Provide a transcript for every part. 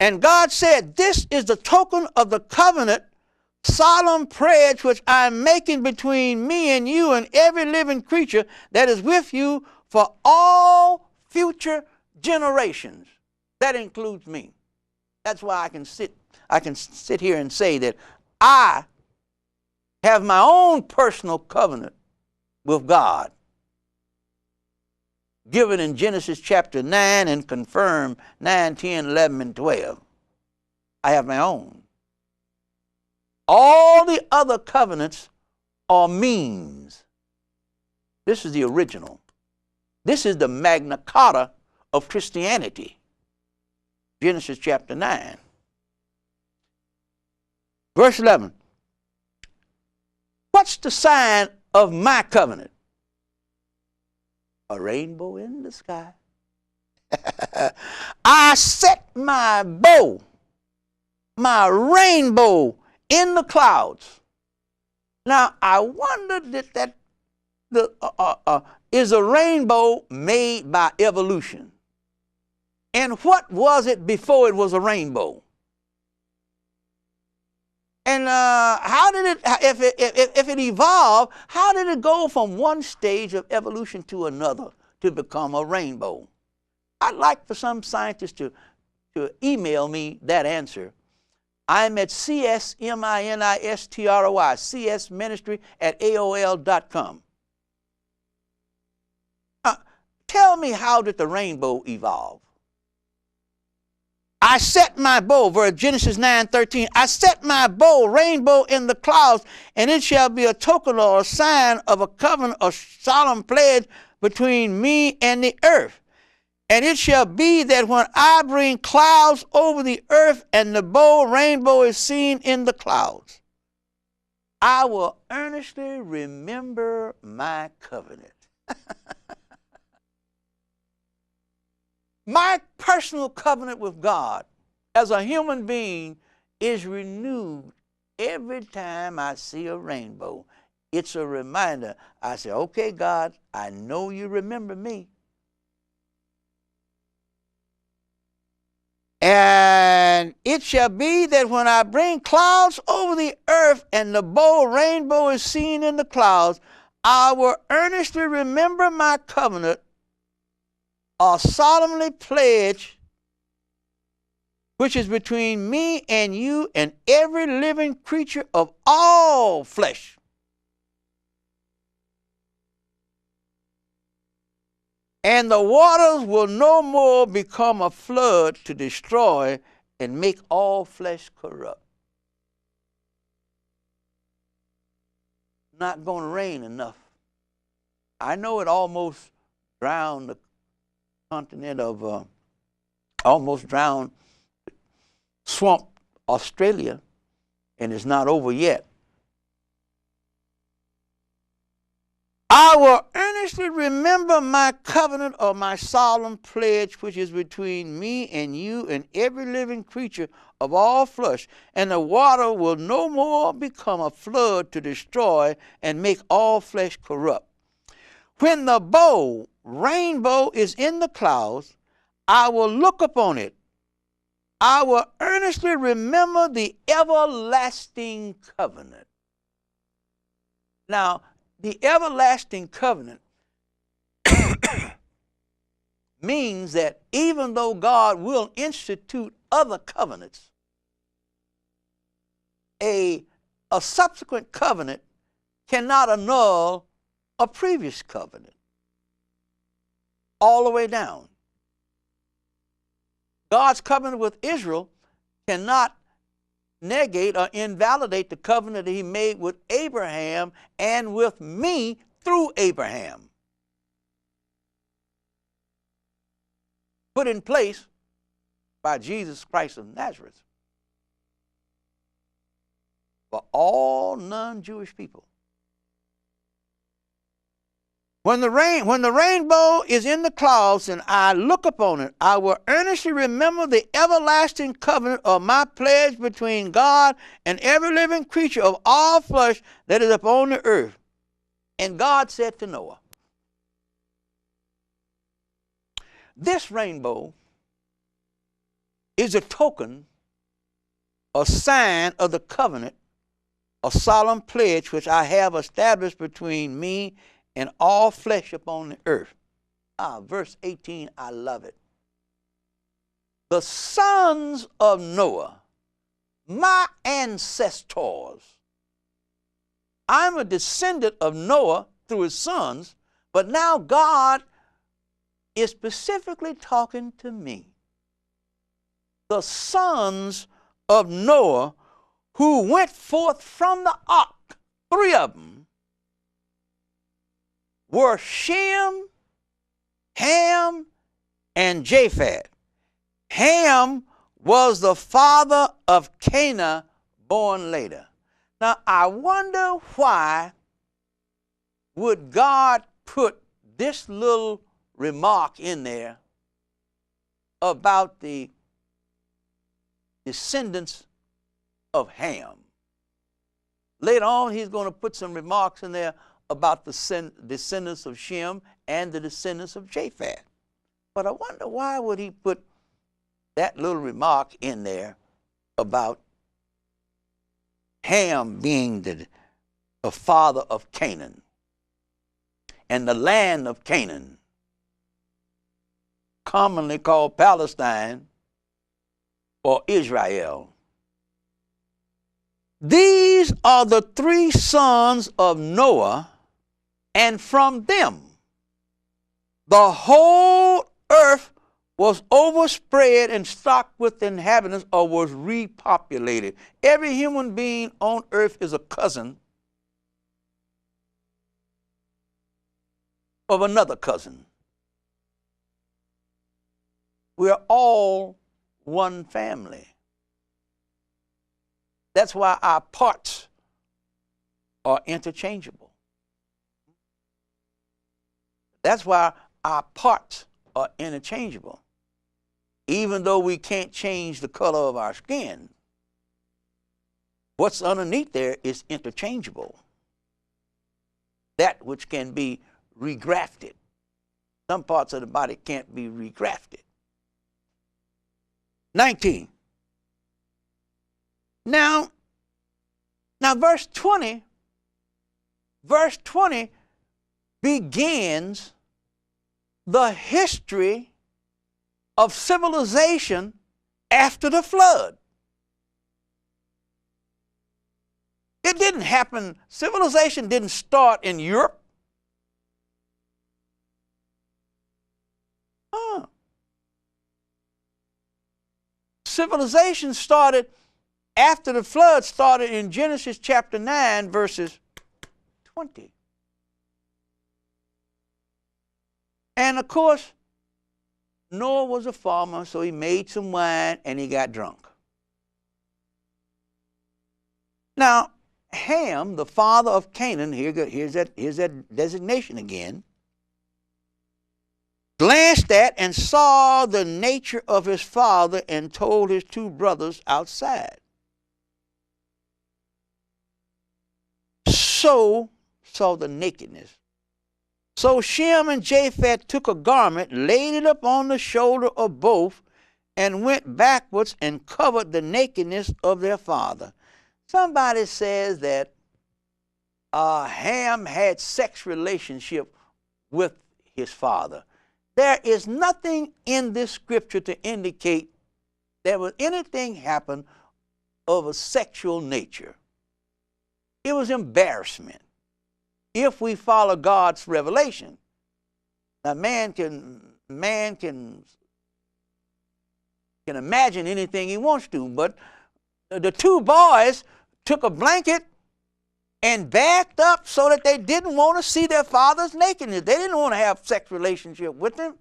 And God said, this is the token of the covenant, solemn pledge which I am making between me and you and every living creature that is with you for all future generations. That includes me. That's why I can sit here and say that I have my own personal covenant with God, given in Genesis chapter 9 and confirmed 9, 10, 11, and 12. I have my own. All the other covenants are means. This is the original. This is the Magna Carta of Christianity. Genesis chapter 9. Verse 11. What's the sign of my covenant? A rainbow in the sky. I set my bow, my rainbow, in the clouds. Now, I wonder that is a rainbow made by evolution? And what was it before it was a rainbow? And how did it, if it evolved, how did it go from one stage of evolution to another to become a rainbow? I'd like for some scientists to email me that answer. I'm at CSMINISTROY, csministry@AOL.com. Tell me, how did the rainbow evolve? I set my bow, verse Genesis 9:13. I set my bow, rainbow, in the clouds, and it shall be a token or a sign of a covenant or solemn pledge between me and the earth. And it shall be that when I bring clouds over the earth and the bow rainbow is seen in the clouds, I will earnestly remember my covenant. My personal covenant with God as a human being is renewed every time I see a rainbow. It's a reminder. I say, okay, God, I know you remember me. And it shall be that when I bring clouds over the earth and the bow rainbow is seen in the clouds, I will earnestly remember my covenant, or solemnly pledge, which is between me and you and every living creature of all flesh. And the waters will no more become a flood to destroy and make all flesh corrupt. Not going to rain enough. I know it almost drowned the continent of, almost drowned swamp Australia, and it's not over yet. I will earnestly remember my covenant or my solemn pledge, which is between me and you and every living creature of all flesh, and the water will no more become a flood to destroy and make all flesh corrupt. When the bow, rainbow, is in the clouds, I will look upon it. I will earnestly remember the everlasting covenant. Now, the everlasting covenant means that even though God will institute other covenants, a subsequent covenant cannot annul a previous covenant. All the way down. God's covenant with Israel cannot negate or invalidate the covenant that he made with Abraham and with me through Abraham. Put in place by Jesus Christ of Nazareth for all non-Jewish people. When the rainbow is in the clouds and I look upon it, I will earnestly remember the everlasting covenant of my pledge between God and every living creature of all flesh that is upon the earth. And God said to Noah, this rainbow is a token, a sign of the covenant, a solemn pledge which I have established between me and all flesh upon the earth. Verse 18, I love it. The sons of Noah, my ancestors. I'm a descendant of Noah through his sons, but now God is specifically talking to me. The sons of Noah who went forth from the ark, 3 of them, were Shem, Ham, and Japheth. Ham was the father of Canaan, born later. Now, I wonder why would God put this little remark in there about the descendants of Ham. Later on, he's going to put some remarks in there about the descendants of Shem and the descendants of Japheth. But I wonder why would he put that little remark in there about Ham being the father of Canaan and the land of Canaan, commonly called Palestine or Israel. These are the 3 sons of Noah, and from them the whole earth was overspread and stocked with inhabitants, or was repopulated. Every human being on earth is a cousin of another cousin. We're all one family. That's why our parts are interchangeable. That's why our parts are interchangeable. Even though we can't change the color of our skin, what's underneath there is interchangeable. That which can be regrafted. Some parts of the body can't be regrafted. 19. Now verse 20 begins the history of civilization after the flood. It didn't happen, civilization didn't start in Europe. Civilization started after the flood, started in Genesis chapter 9, verses 20. And of course, Noah was a farmer, so he made some wine and he got drunk. Now, Ham, the father of Canaan, here's that designation again, glanced at and saw the nature of his father and told his 2 brothers outside. So saw the nakedness. So Shem and Japheth took a garment, laid it upon the shoulder of both, and went backwards and covered the nakedness of their father. Somebody says that Ham had sex relationship with his father. There is nothing in this scripture to indicate there was anything happen of a sexual nature. It was embarrassment. If we follow God's revelation, now man can imagine anything he wants to, but the 2 boys took a blanket and backed up so that they didn't want to see their father's nakedness. They didn't want to have sex relationship with him.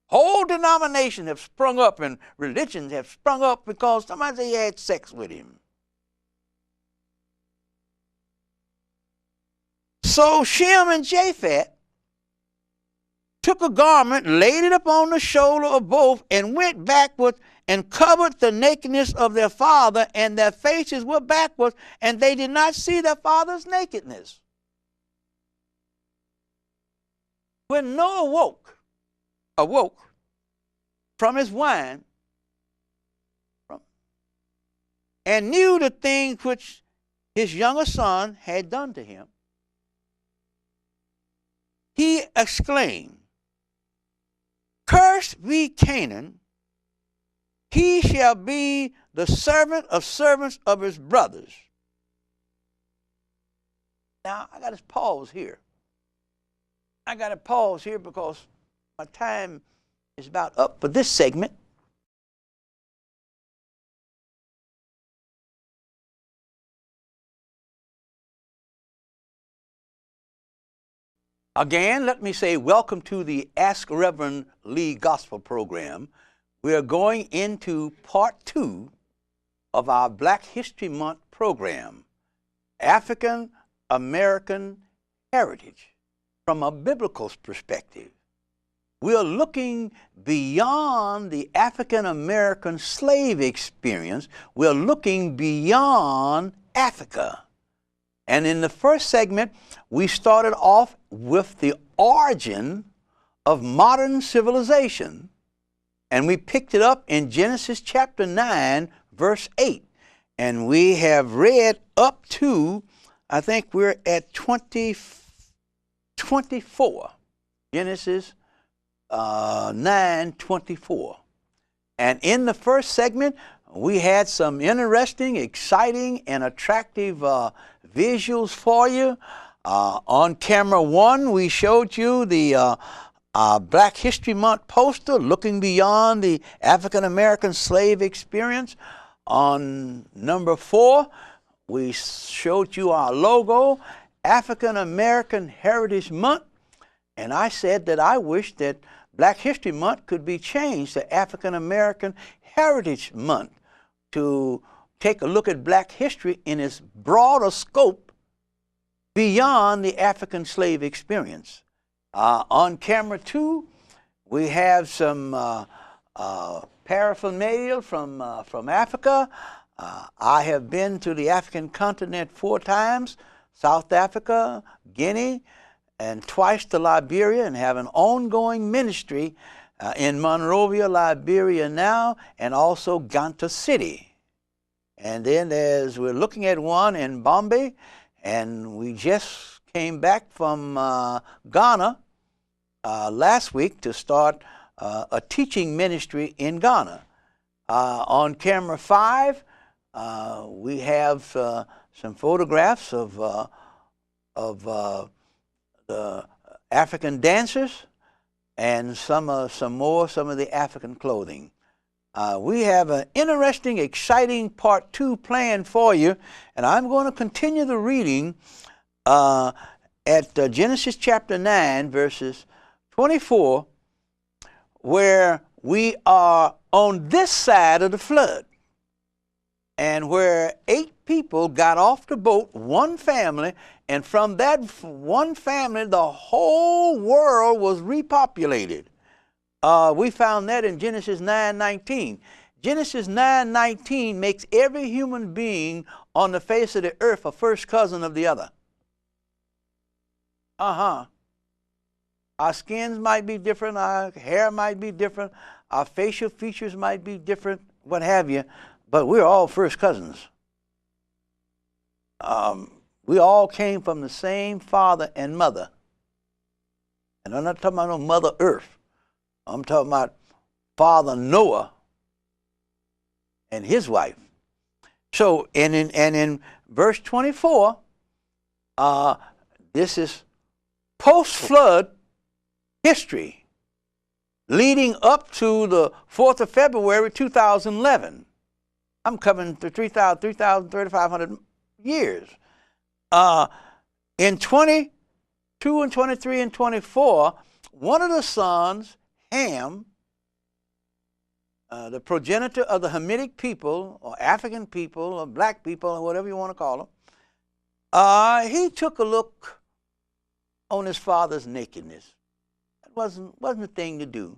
Whole denominations have sprung up and religions have sprung up because somebody had sex with him. So Shem and Japheth took a garment, laid it upon the shoulder of both, and went backwards and covered the nakedness of their father, and their faces were backwards, and they did not see their father's nakedness. When Noah awoke from his wine, and knew the things which his younger son had done to him, he exclaimed, "Cursed be Canaan, he shall be the servant of servants of his brothers." Now, I got to pause here. I got to pause here because my time is about up for this segment. Again, let me say welcome to the Ask Reverend Lee Gospel Program. We are going into part 2 of our Black History Month program, African American Heritage from a biblical perspective. We are looking beyond the African American slave experience. We are looking beyond Africa. And in the first segment, we started off with the origin of modern civilization, and we picked it up in Genesis chapter 9, verse 8. And we have read up to, I think we're at 24, Genesis 9:24. And in the first segment, we had some interesting, exciting, and attractive visuals for you. On camera 1, we showed you the Black History Month poster, looking beyond the African American slave experience. On number 4, we showed you our logo, African American Heritage Month. And I said that I wish that Black History Month could be changed to African American Heritage Month to take a look at black history in its broader scope beyond the African slave experience. On camera 2, we have some paraphernalia from Africa. I have been to the African continent 4 times, South Africa, Guinea, and twice to Liberia, and have an ongoing ministry in Monrovia, Liberia now, and also Ganta City. And then we're looking at one in Bombay, and we just came back from Ghana last week to start a teaching ministry in Ghana. On camera 5, we have some photographs of the African dancers and some of the African clothing. We have an interesting, exciting part 2 planned for you, and I'm going to continue the reading at Genesis chapter 9, verses 24, where we are on this side of the flood, and where 8 people got off the boat, one family, and from that one family, the whole world was repopulated. We found that in Genesis 9:19. Genesis 9:19 makes every human being on the face of the earth a first cousin of the other. Our skins might be different, our hair might be different, our facial features might be different, what have you, but we're all first cousins. We all came from the same father and mother. And I'm not talking about no Mother Earth. I'm talking about Father Noah and his wife. So, and in verse 24, this is post-flood history leading up to the 4th of February, 2011. I'm covering the 3,500 years. In 22 and 23 and 24, one of the sons, Ham, the progenitor of the Hamitic people, or African people, or black people, or whatever you want to call them, he took a look on his father's nakedness. It wasn't the thing to do.